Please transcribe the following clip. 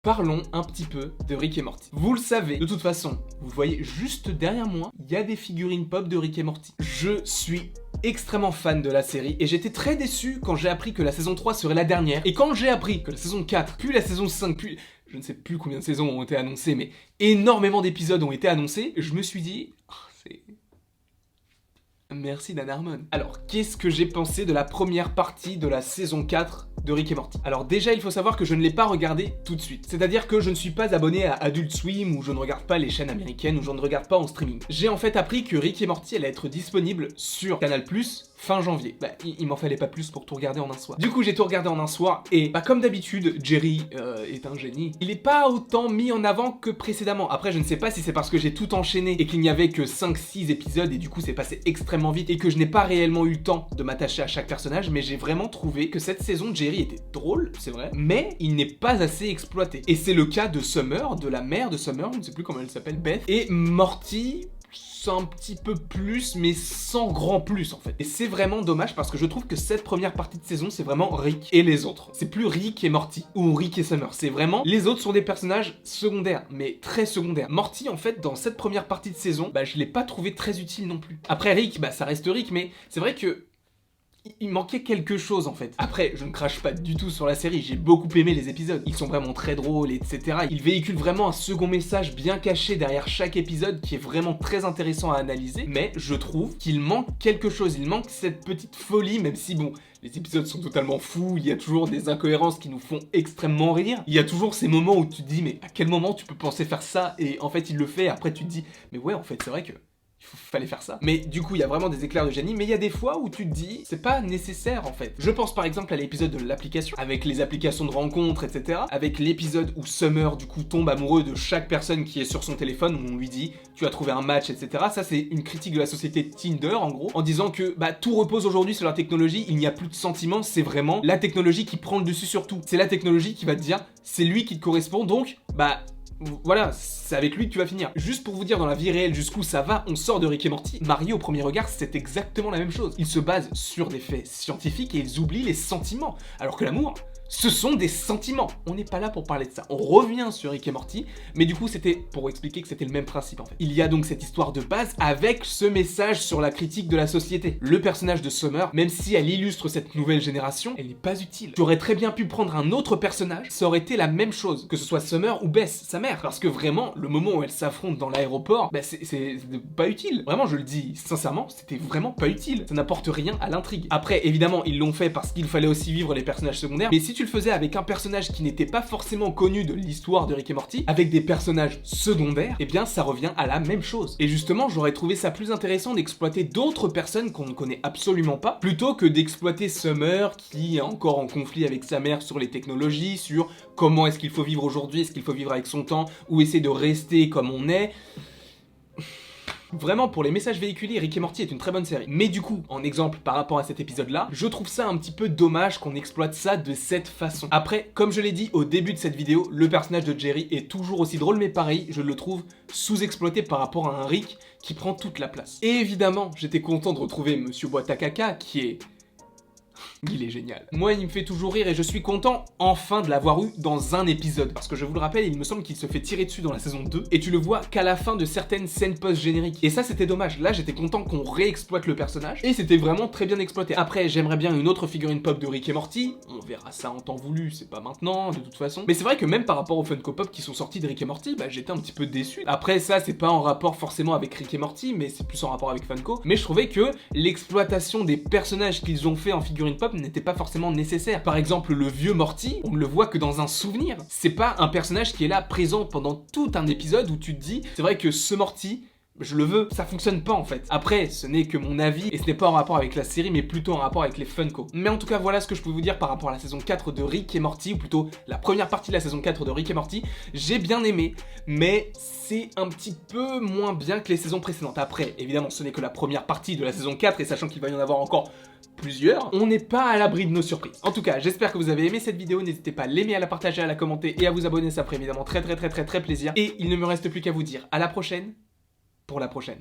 Parlons un petit peu de Rick et Morty. Vous le savez, de toute façon, vous voyez juste derrière moi, il y a des figurines pop de Rick et Morty. Je suis extrêmement fan de la série et j'étais très déçu quand j'ai appris que la saison 3 serait la dernière. Et quand j'ai appris que la saison 4, puis la saison 5, puis je ne sais plus combien de saisons ont été annoncées, mais énormément d'épisodes ont été annoncés, je me suis dit, c'est... Merci Dan Harmon. Alors, qu'est-ce que j'ai pensé de la première partie de la saison 4 de Rick et Morty? Alors déjà, il faut savoir que je ne l'ai pas regardé tout de suite. C'est-à-dire que je ne suis pas abonné à Adult Swim, ou je ne regarde pas les chaînes américaines, ou je ne regarde pas en streaming. J'ai en fait appris que Rick et Morty allait être disponible sur Canal+, fin janvier. Bah, il m'en fallait pas plus pour tout regarder en un soir. Du coup, j'ai tout regardé en un soir, et bah, comme d'habitude, Jerry est un génie. Il est pas autant mis en avant que précédemment. Après, je ne sais pas si c'est parce que j'ai tout enchaîné, et qu'il n'y avait que 5-6 épisodes, et du coup, c'est passé extrêmement vite, et que je n'ai pas réellement eu le temps de m'attacher à chaque personnage, mais j'ai vraiment trouvé que cette saison, Jerry était drôle, c'est vrai, mais il n'est pas assez exploité. Et c'est le cas de Summer, de la mère de Summer, je ne sais plus comment elle s'appelle, Beth, et Morty... un petit peu plus, mais sans grand plus en fait. Et c'est vraiment dommage parce que je trouve que cette première partie de saison, c'est vraiment Rick et les autres. C'est plus Rick et Morty, ou Rick et Summer. C'est vraiment, les autres sont des personnages secondaires, mais très secondaires. Morty, en fait, dans cette première partie de saison, bah je l'ai pas trouvé très utile non plus. Après Rick, bah ça reste Rick, mais c'est vrai que il manquait quelque chose en fait. Après, je ne crache pas du tout sur la série, j'ai beaucoup aimé les épisodes. Ils sont vraiment très drôles, etc. Ils véhiculent vraiment un second message bien caché derrière chaque épisode qui est vraiment très intéressant à analyser. Mais je trouve qu'il manque quelque chose, il manque cette petite folie, même si bon, les épisodes sont totalement fous, il y a toujours des incohérences qui nous font extrêmement rire. Il y a toujours ces moments où tu te dis, mais à quel moment tu peux penser faire ça? Et en fait, il le fait, et après tu te dis, mais ouais, en fait, c'est vrai que... il fallait faire ça. Mais du coup, il y a vraiment des éclairs de génie, mais il y a des fois où tu te dis, c'est pas nécessaire en fait. Je pense par exemple à l'épisode de l'application, avec les applications de rencontres, etc. Avec l'épisode où Summer, du coup, tombe amoureux de chaque personne qui est sur son téléphone, où on lui dit, tu as trouvé un match, etc. Ça, c'est une critique de la société Tinder, en gros, en disant que, bah, tout repose aujourd'hui sur la technologie, il n'y a plus de sentiments, c'est vraiment la technologie qui prend le dessus sur tout. C'est la technologie qui va te dire, c'est lui qui te correspond, donc, bah... voilà, c'est avec lui que tu vas finir. Juste pour vous dire dans la vie réelle jusqu'où ça va, on sort de Rick et Morty. Mariés au premier regard, c'est exactement la même chose. Ils se basent sur des faits scientifiques et ils oublient les sentiments. Alors que l'amour, ce sont des sentiments. On n'est pas là pour parler de ça. On revient sur Rick et Morty, mais du coup c'était pour expliquer que c'était le même principe en fait. Il y a donc cette histoire de base avec ce message sur la critique de la société. Le personnage de Summer, même si elle illustre cette nouvelle génération, elle n'est pas utile. Tu aurais très bien pu prendre un autre personnage, ça aurait été la même chose, que ce soit Summer ou Beth, sa mère. Parce que vraiment, le moment où elles s'affrontent dans l'aéroport, bah c'est pas utile. Vraiment, je le dis sincèrement, c'était vraiment pas utile. Ça n'apporte rien à l'intrigue. Après, évidemment, ils l'ont fait parce qu'il fallait aussi vivre les personnages secondaires, mais si tu le faisais avec un personnage qui n'était pas forcément connu de l'histoire de Rick et Morty, avec des personnages secondaires, eh bien ça revient à la même chose. Et justement, j'aurais trouvé ça plus intéressant d'exploiter d'autres personnes qu'on ne connaît absolument pas, plutôt que d'exploiter Summer qui est encore en conflit avec sa mère sur les technologies, sur comment est-ce qu'il faut vivre aujourd'hui, est-ce qu'il faut vivre avec son temps, ou essayer de rester comme on est. Vraiment, pour les messages véhiculés, Rick et Morty est une très bonne série. Mais du coup, en exemple par rapport à cet épisode-là, je trouve ça un petit peu dommage qu'on exploite ça de cette façon. Après, comme je l'ai dit au début de cette vidéo, le personnage de Jerry est toujours aussi drôle, mais pareil, je le trouve sous-exploité par rapport à un Rick qui prend toute la place. Et évidemment, j'étais content de retrouver Monsieur Boîte à Caca, qui est... il est génial. Moi, il me fait toujours rire et je suis content enfin de l'avoir eu dans un épisode. Parce que je vous le rappelle, il me semble qu'il se fait tirer dessus dans la saison 2 et tu le vois qu'à la fin de certaines scènes post-génériques. Et ça, c'était dommage. Là, j'étais content qu'on réexploite le personnage et c'était vraiment très bien exploité. Après, j'aimerais bien une autre figurine pop de Rick et Morty. On verra ça en temps voulu, c'est pas maintenant, de toute façon. Mais c'est vrai que même par rapport aux Funko Pop qui sont sortis de Rick et Morty, bah j'étais un petit peu déçu. Après, ça, c'est pas en rapport forcément avec Rick et Morty, mais c'est plus en rapport avec Funko. Mais je trouvais que l'exploitation des personnages qu'ils ont fait en figurine pop n'était pas forcément nécessaire. Par exemple, le vieux Morty, on ne le voit que dans un souvenir. C'est pas un personnage qui est là présent pendant tout un épisode où tu te dis, c'est vrai que ce Morty, je le veux, ça fonctionne pas en fait. Après, ce n'est que mon avis et ce n'est pas en rapport avec la série mais plutôt en rapport avec les Funko. Mais en tout cas, voilà ce que je peux vous dire par rapport à la saison 4 de Rick et Morty, ou plutôt la première partie de la saison 4 de Rick et Morty. J'ai bien aimé, mais c'est un petit peu moins bien que les saisons précédentes. Après, évidemment, ce n'est que la première partie de la saison 4 et sachant qu'il va y en avoir encore plusieurs, on n'est pas à l'abri de nos surprises. En tout cas, j'espère que vous avez aimé cette vidéo, n'hésitez pas à l'aimer, à la partager, à la commenter et à vous abonner, ça ferait évidemment très plaisir. Et il ne me reste plus qu'à vous dire à la prochaine pour la prochaine.